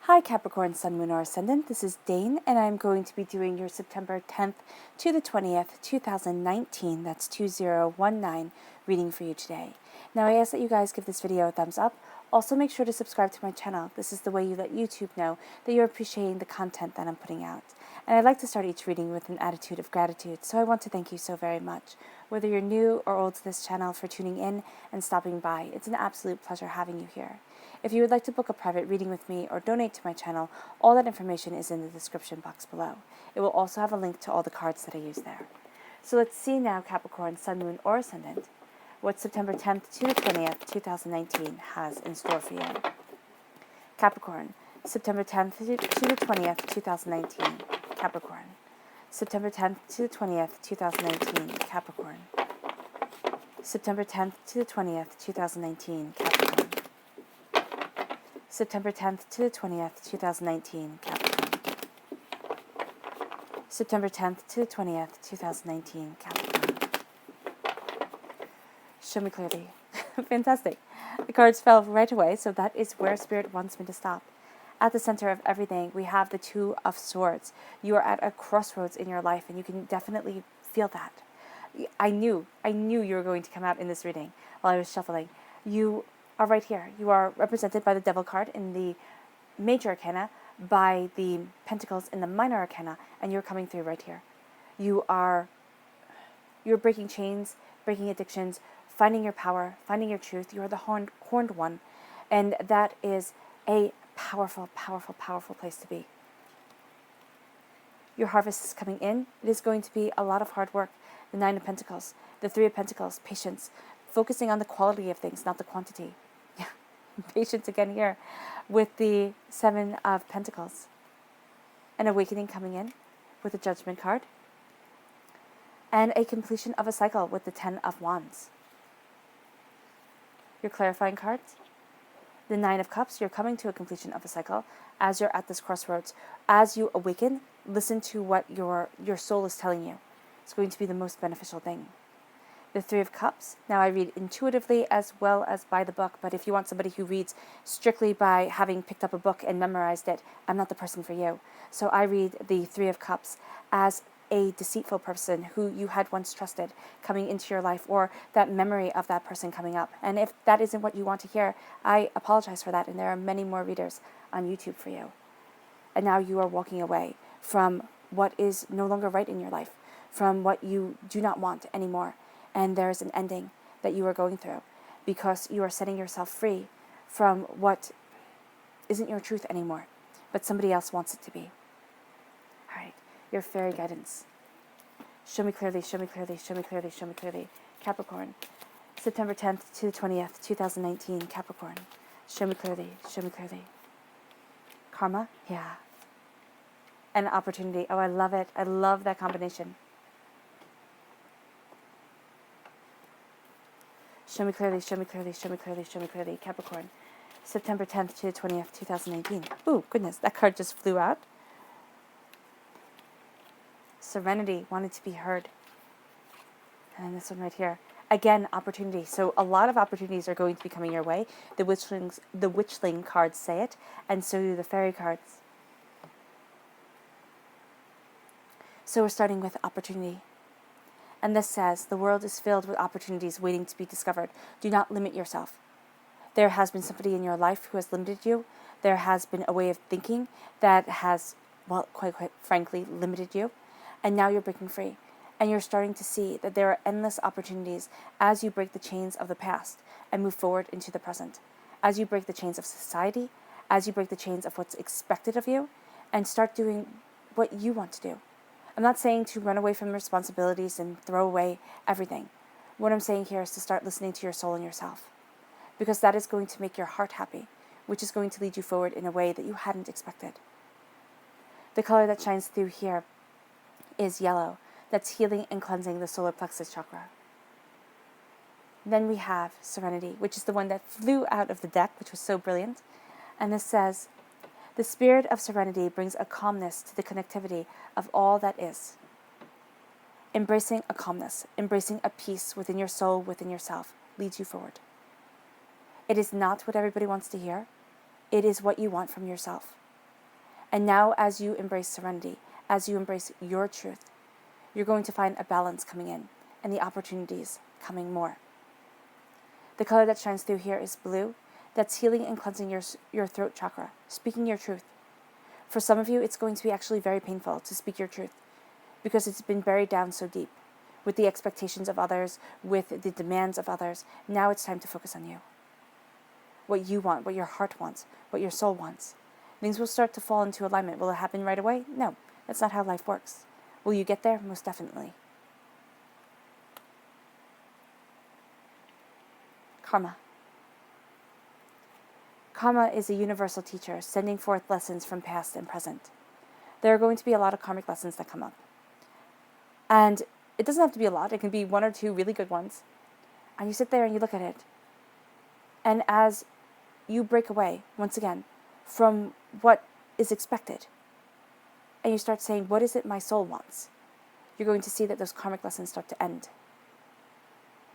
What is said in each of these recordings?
Hi Capricorn, Sun, Moon, or Ascendant. This is Dane, and I'm going to be doing your September 10th to the 20th, 2019, that's 2019, reading for you today. Now I ask that you guys give this video a thumbs up. Also make sure to subscribe to my channel. This is the way you let YouTube know that you're appreciating the content that I'm putting out. And I'd like to start each reading with an attitude of gratitude, so I want to thank you so very much. Whether you're new or old to this channel, for tuning in and stopping by, it's an absolute pleasure having you here. If you would like to book a private reading with me or donate to my channel, all that information is in the description box below. It will also have a link to all the cards that I use there. So let's see now, Capricorn, Sun, Moon, or Ascendant, what September 10th to the 20th, 2019 has in store for you. Capricorn, September 10th to the 20th, 2019, Capricorn. September 10th to the 20th, 2019, Capricorn. September 10th to the 20th, 2019, Capricorn. September 10th to the 20th, 2019, Capricorn. September 10th to the 20th, 2019, Capricorn. Show me clearly. Fantastic. The cards fell right away, so that is where Spirit wants me to stop. At the center of everything, we have the Two of Swords. You are at a crossroads in your life, and you can definitely feel that. I knew you were going to come out in this reading while I was shuffling. You are right here. You are represented by the Devil card in the Major Arcana, by the Pentacles in the Minor Arcana, and you're coming through right here. You're breaking chains, breaking addictions, finding your power, finding your truth. You are the horned one, and that is a powerful, powerful, powerful place to be. Your harvest is coming in. It is going to be a lot of hard work. The Nine of Pentacles, the Three of Pentacles, patience, focusing on the quality of things, not the quantity. Yeah, patience again here with the Seven of Pentacles. An awakening coming in with the Judgment card. And a completion of a cycle with the Ten of Wands. Your clarifying cards. The Nine of Cups, you're coming to a completion of a cycle as you're at this crossroads. As you awaken, listen to what your soul is telling you. It's going to be the most beneficial thing. The Three of Cups. Now I read intuitively as well as by the book, but if you want somebody who reads strictly by having picked up a book and memorized it, I'm not the person for you. So I read the Three of Cups as a deceitful person who you had once trusted coming into your life, or that memory of that person coming up. And if that isn't what you want to hear, I apologize for that, and there are many more readers on YouTube for you. And now you are walking away from what is no longer right in your life, from what you do not want anymore. And there is an ending that you are going through because you are setting yourself free from what isn't your truth anymore, but somebody else wants it to be. All right, your fairy guidance. Show me clearly, show me clearly, show me clearly, show me clearly. Capricorn, September 10th to the 20th, 2019, Capricorn. Show me clearly, show me clearly. Karma, yeah. And opportunity, oh, I love it. I love that combination. Show me clearly, show me clearly, show me clearly, show me clearly. Capricorn, September 10th to the 20th, 2019. Ooh, goodness, that card just flew out. Serenity, wanted to be heard. And then this one right here. Again, opportunity. So a lot of opportunities are going to be coming your way. The Witchling cards say it, and so do the fairy cards. So we're starting with opportunity. And this says, the world is filled with opportunities waiting to be discovered. Do not limit yourself. There has been somebody in your life who has limited you. There has been a way of thinking that has, well, quite frankly, limited you. And now you're breaking free. And you're starting to see that there are endless opportunities as you break the chains of the past and move forward into the present. As you break the chains of society, as you break the chains of what's expected of you, and start doing what you want to do. I'm not saying to run away from responsibilities and throw away everything. What I'm saying here is to start listening to your soul and yourself, because that is going to make your heart happy, which is going to lead you forward in a way that you hadn't expected. The color that shines through here is yellow. That's healing and cleansing the solar plexus chakra. Then we have Serenity, which is the one that flew out of the deck, which was so brilliant. And this says, the spirit of serenity brings a calmness to the connectivity of all that is. Embracing a calmness, embracing a peace within your soul, within yourself, leads you forward. It is not what everybody wants to hear. It is what you want from yourself. And now as you embrace serenity, as you embrace your truth, you're going to find a balance coming in and the opportunities coming more. The color that shines through here is blue. That's healing and cleansing your throat chakra, speaking your truth. For some of you, it's going to be actually very painful to speak your truth because it's been buried down so deep with the expectations of others, with the demands of others. Now it's time to focus on you. What you want, what your heart wants, what your soul wants. Things will start to fall into alignment. Will it happen right away? No, that's not how life works. Will you get there? Most definitely. Karma. Karma is a universal teacher sending forth lessons from past and present. There are going to be a lot of karmic lessons that come up. And it doesn't have to be a lot. It can be one or two really good ones. And you sit there and you look at it. And as you break away, once again, from what is expected, and you start saying, what is it my soul wants? You're going to see that those karmic lessons start to end.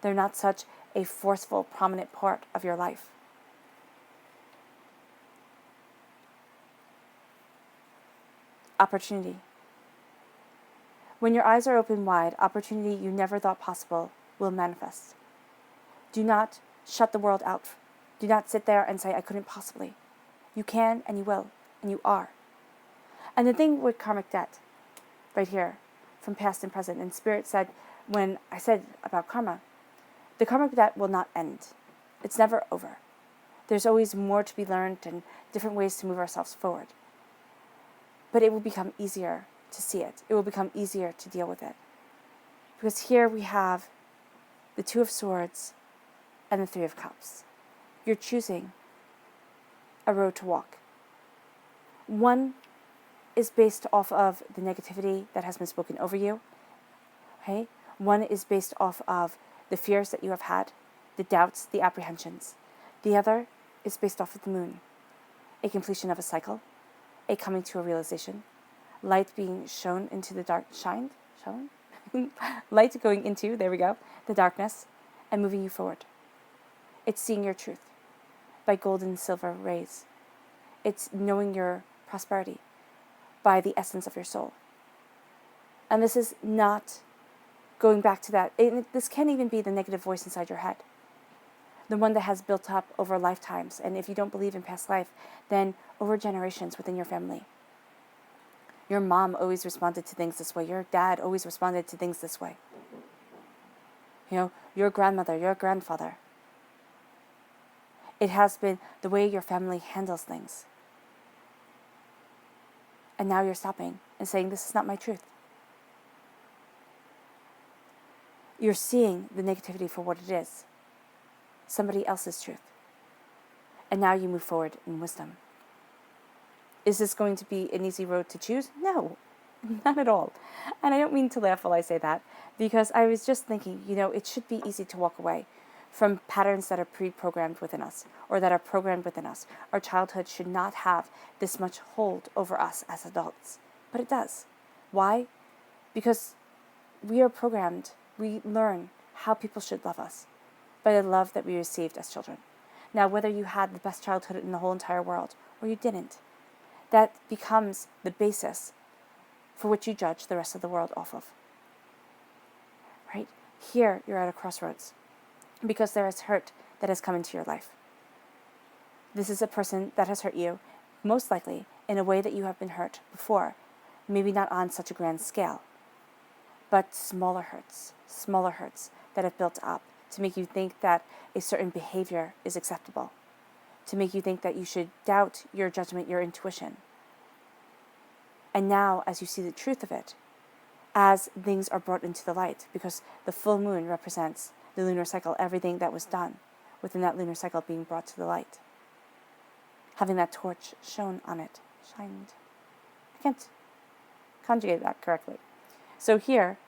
They're not such a forceful, prominent part of your life. Opportunity. When your eyes are open wide, opportunity you never thought possible will manifest. Do not shut the world out. Do not sit there and say, I couldn't possibly. You can, and you will, and you are. And the thing with karmic debt, right here, from past and present, and Spirit said, when I said about karma, the karmic debt will not end. It's never over. There's always more to be learned and different ways to move ourselves forward. But it will become easier to see it. It will become easier to deal with it. Because here we have the Two of Swords and the Three of Cups. You're choosing a road to walk. One is based off of the negativity that has been spoken over you. Okay? One is based off of the fears that you have had, the doubts, the apprehensions. The other is based off of the moon, a completion of a cycle, a coming to a realization, light being shown into the dark, shown? Light going into, there we go, the darkness, and moving you forward. It's seeing your truth by gold and silver rays. It's knowing your prosperity by the essence of your soul. And this is not going back to that. This can even be the negative voice inside your head, the one that has built up over lifetimes. And if you don't believe in past life, then over generations within your family. Your mom always responded to things this way. Your dad always responded to things this way. You know, your grandmother, your grandfather. It has been the way your family handles things. And now you're stopping and saying, this is not my truth. You're seeing the negativity for what it is, somebody else's truth. And now you move forward in wisdom. Is this going to be an easy road to choose? No, not at all. And I don't mean to laugh while I say that, because I was just thinking, it should be easy to walk away from patterns that are pre-programmed within us, or that are programmed within us. Our childhood should not have this much hold over us as adults. But it does. Why? Because we are programmed. We learn how people should love us by the love that we received as children. Now, whether you had the best childhood in the whole entire world, or you didn't, that becomes the basis for which you judge the rest of the world off of. Right? Here, you're at a crossroads, because there is hurt that has come into your life. This is a person that has hurt you, most likely in a way that you have been hurt before, maybe not on such a grand scale, but smaller hurts that have built up to make you think that a certain behavior is acceptable, to make you think that you should doubt your judgment, your intuition. And now, as you see the truth of it, as things are brought into the light, because the full moon represents the lunar cycle, everything that was done within that lunar cycle being brought to the light. Having that torch shone on it. Shined. I can't conjugate that correctly. So here,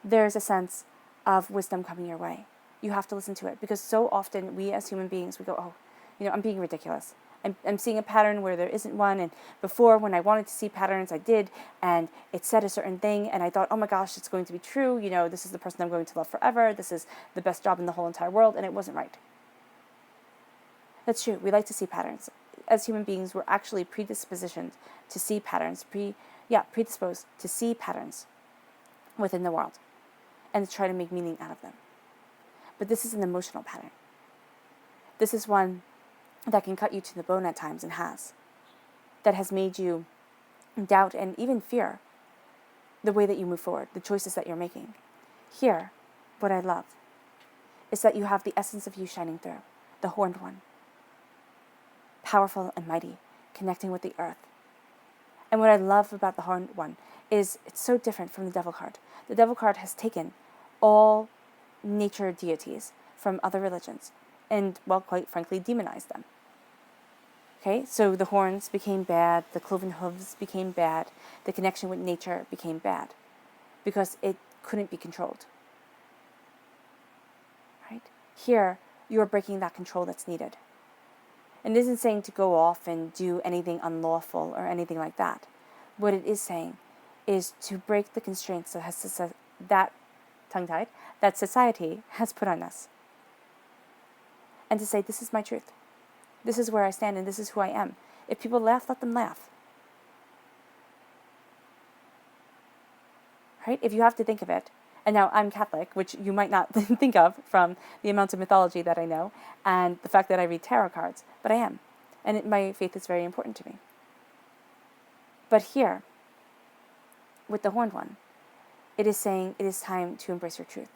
there's a sense of wisdom coming your way. You have to listen to it, because so often we as human beings, we go, I'm being ridiculous. I'm seeing a pattern where there isn't one, and before, when I wanted to see patterns, I did, and it said a certain thing, and I thought, oh my gosh, it's going to be true, this is the person I'm going to love forever, this is the best job in the whole entire world, and it wasn't right. That's true, we like to see patterns. as human beings, we're actually predisposed to see patterns, predisposed to see patterns within the world and to try to make meaning out of them. But this is an emotional pattern. This is one that can cut you to the bone at times, and that has made you doubt and even fear the way that you move forward, the choices that you're making. Here, what I love is that you have the essence of you shining through, the horned one, powerful and mighty, connecting with the earth. And what I love about the horned one is it's so different from the devil card. The devil card has taken all nature deities from other religions and, well, quite frankly, demonized them. Okay, so the horns became bad, the cloven hooves became bad, the connection with nature became bad because it couldn't be controlled. Right? Here, you are breaking that control that's needed. And it isn't saying to go off and do anything unlawful or anything like that. What it is saying is to break the constraints that society has put on us. And to say, this is my truth. This is where I stand and this is who I am. If people laugh, let them laugh. Right? If you have to think of it. And now I'm Catholic, which you might not think of from the amounts of mythology that I know and the fact that I read tarot cards, but I am. And my faith is very important to me. But here, with the horned one, it is saying it is time to embrace your truth.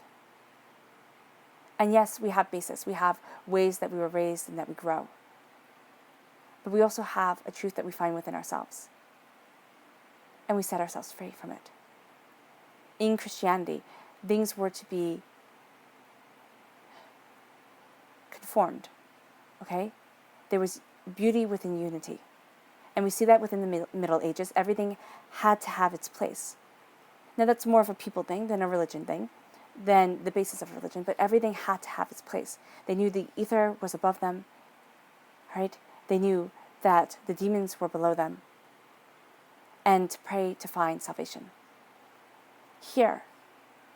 And yes, we have basis. We have ways that we were raised and that we grow. But we also have a truth that we find within ourselves. And we set ourselves free from it. In Christianity, things were to be conformed. Okay? There was beauty within unity. And we see that within the Middle Ages. Everything had to have its place. Now that's more of a people thing than a religion thing, than the basis of religion, but everything had to have its place. They knew the ether was above them, right? They knew that the demons were below them, and to pray to find salvation. Here,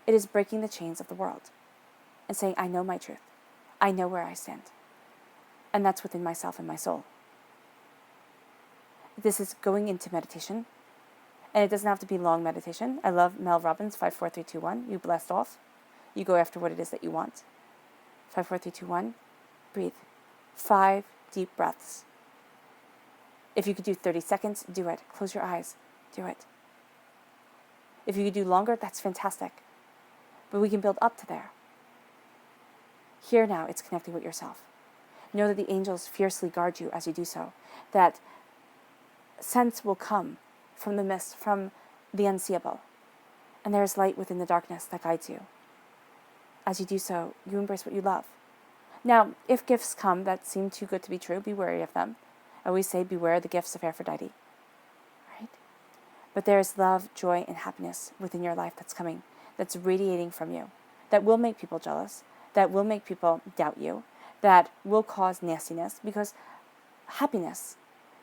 it is breaking the chains of the world and saying, I know my truth. I know where I stand. And that's within myself and my soul. This is going into meditation, and it doesn't have to be long meditation. I love Mel Robbins, 5, 4, 3, 2, 1. You blast off. You go after what it is that you want. 5, 4, 3, 2, 1. Breathe. 5 deep breaths. If you could do 30 seconds, do it. Close your eyes. Do it. If you could do longer, that's fantastic. But we can build up to there. Here now, it's connecting with yourself. Know that the angels fiercely guard you as you do so. That sense will come from the mist, from the unseeable. And there is light within the darkness that guides you. As you do so, you embrace what you love. Now, if gifts come that seem too good to be true, be wary of them. I always say, beware the gifts of Aphrodite. Right? But there is love, joy, and happiness within your life that's coming, that's radiating from you, that will make people jealous, that will make people doubt you, that will cause nastiness, because happiness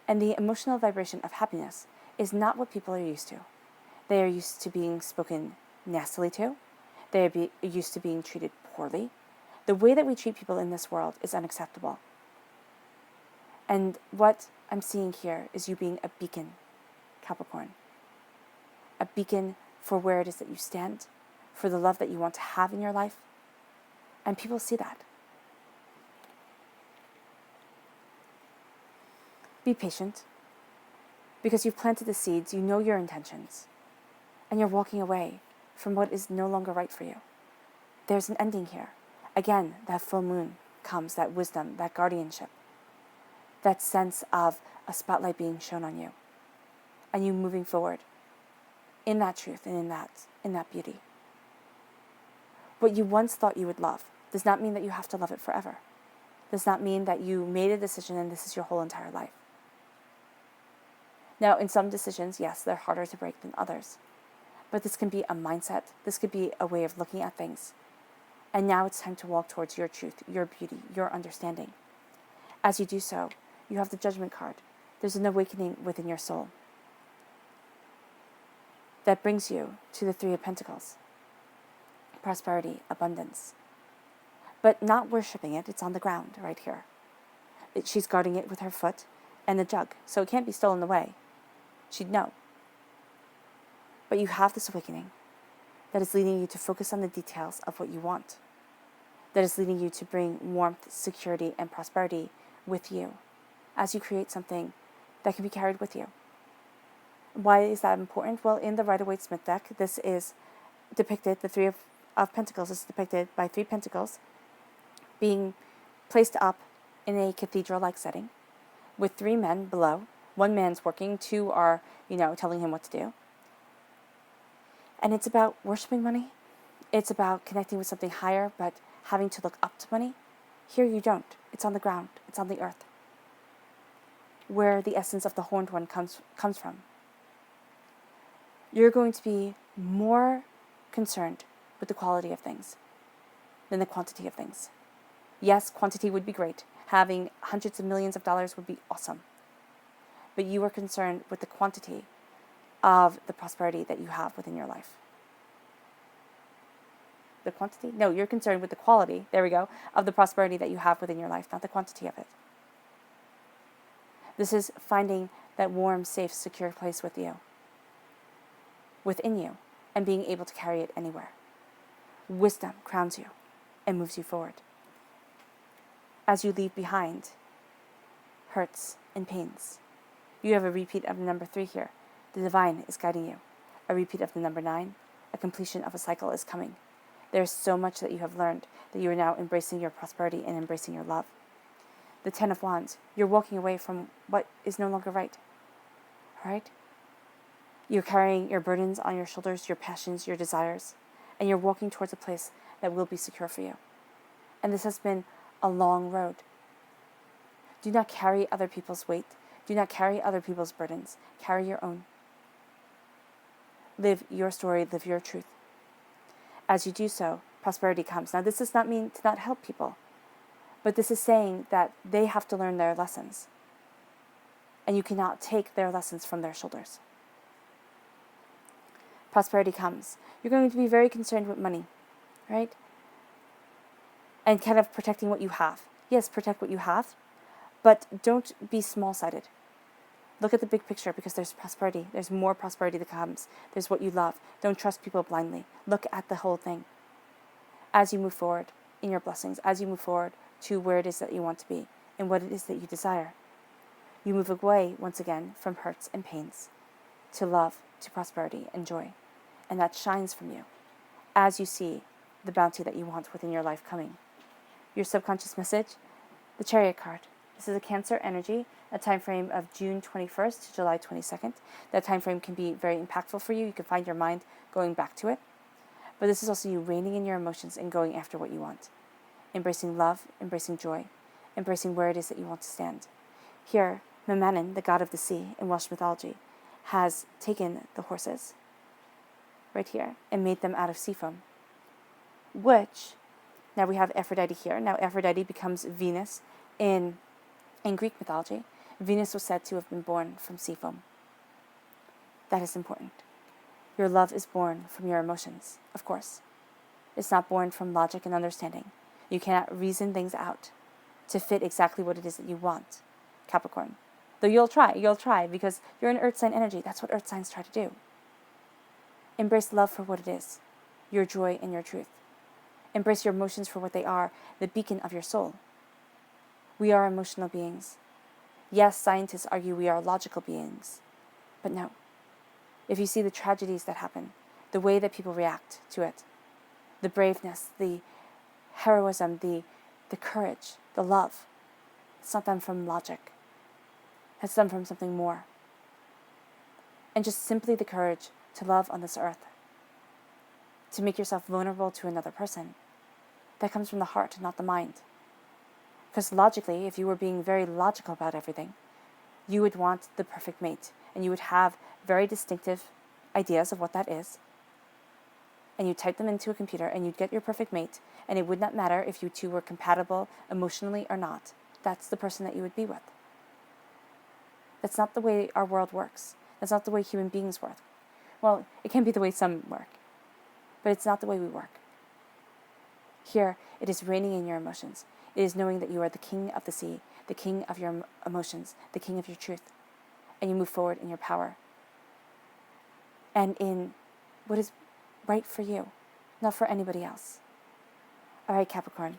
and the emotional vibration of happiness is not what people are used to. They are used to being spoken nastily to. They are used to being treated poorly. The way that we treat people in this world is unacceptable. And what I'm seeing here is you being a beacon, Capricorn. A beacon for where it is that you stand, for the love that you want to have in your life. And people see that. Be patient, because you've planted the seeds, you know your intentions, and you're walking away from what is no longer right for you. There's an ending here. Again, that full moon comes, that wisdom, that guardianship, that sense of a spotlight being shown on you, and you moving forward in that truth and in that beauty. What you once thought you would love does not mean that you have to love it forever. Does not mean that you made a decision and this is your whole entire life. Now, in some decisions, yes, they're harder to break than others. But this can be a mindset. This could be a way of looking at things. And now it's time to walk towards your truth, your beauty, your understanding. As you do so, you have the Judgment card. There's an awakening within your soul that brings you to the 3 of Pentacles. Prosperity, abundance. But not worshiping it, it's on the ground right here. She's guarding it with her foot, and a jug, so it can't be stolen away. She'd know. But you have this awakening that is leading you to focus on the details of what you want, that is leading you to bring warmth, security, and prosperity with you as you create something that can be carried with you. Why is that important? Well, in the Rider-Waite-Smith deck, this is depicted, the Three of Pentacles is depicted by 3 pentacles being placed up in a cathedral-like setting with 3 men below. 1 man's working, 2 are, telling him what to do. And it's about worshiping money. It's about connecting with something higher, but having to look up to money. Here you don't. It's on the ground. It's on the earth, where the essence of the horned one comes from. You're going to be more concerned with the quality of things than the quantity of things. Yes, quantity would be great. Having hundreds of millions of dollars would be awesome. But you are concerned with the quantity of the prosperity that you have within your life. The quantity? No, you're concerned with the quality, there we go, of the prosperity that you have within your life, not the quantity of it. This is finding that warm, safe, secure place within you, and being able to carry it anywhere. Wisdom crowns you and moves you forward. As you leave behind hurts and pains, you have a repeat of the number 3 here. The divine is guiding you. A repeat of the number 9. A completion of a cycle is coming. There is so much that you have learned that you are now embracing your prosperity and embracing your love. The 10 of Wands, you're walking away from what is no longer right. Right? You're carrying your burdens on your shoulders, your passions, your desires, and you're walking towards a place that will be secure for you. And this has been a long road. Do not carry other people's weight. Do not carry other people's burdens. Carry your own. Live your story, live your truth. As you do so, prosperity comes. Now, this does not mean to not help people, but this is saying that they have to learn their lessons, and you cannot take their lessons from their shoulders. Prosperity comes. You're going to be very concerned with money, right? And kind of protecting what you have. Yes, protect what you have, but don't be small-sided. Look at the big picture, because there's prosperity. There's more prosperity that comes. There's what you love. Don't trust people blindly. Look at the whole thing. As you move forward in your blessings, as you move forward to where it is that you want to be and what it is that you desire, you move away once again from hurts and pains to love, to prosperity and joy. And that shines from you as you see the bounty that you want within your life coming. Your subconscious message, the Chariot card. This is a Cancer energy, a time frame of June 21st to July 22nd. That time frame can be very impactful for you. You can find your mind going back to it. But this is also you reigning in your emotions and going after what you want. Embracing love, embracing joy, embracing where it is that you want to stand. Here, Mamanon, the god of the sea in Welsh mythology, has taken the horses right here and made them out of sea foam. Which, now we have Aphrodite here. Now Aphrodite becomes Venus in Greek mythology. Venus was said to have been born from sea foam. That is important. Your love is born from your emotions, of course. It's not born from logic and understanding. You cannot reason things out to fit exactly what it is that you want, Capricorn. Though you'll try, because you're an earth sign energy. That's what earth signs try to do. Embrace love for what it is, your joy and your truth. Embrace your emotions for what they are, the beacon of your soul. We are emotional beings. Yes, scientists argue we are logical beings, but no. If you see the tragedies that happen, the way that people react to it, the braveness, the heroism, the courage, the love, it's not done from logic. It's done from something more. And just simply the courage to love on this earth, to make yourself vulnerable to another person, that comes from the heart, not the mind. Because logically, if you were being very logical about everything, you would want the perfect mate, and you would have very distinctive ideas of what that is, and you type them into a computer, and you'd get your perfect mate, and it would not matter if you two were compatible emotionally or not. That's the person that you would be with. That's not the way our world works. That's not the way human beings work. Well, it can be the way some work, but it's not the way we work. Here, it is reigning in your emotions. It is knowing that you are the king of the sea, the king of your emotions, the king of your truth, and you move forward in your power and in what is right for you, not for anybody else. All right, Capricorn,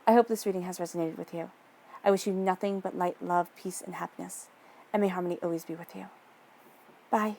I hope this reading has resonated with you. I wish you nothing but light, love, peace, and happiness, and may harmony always be with you. Bye.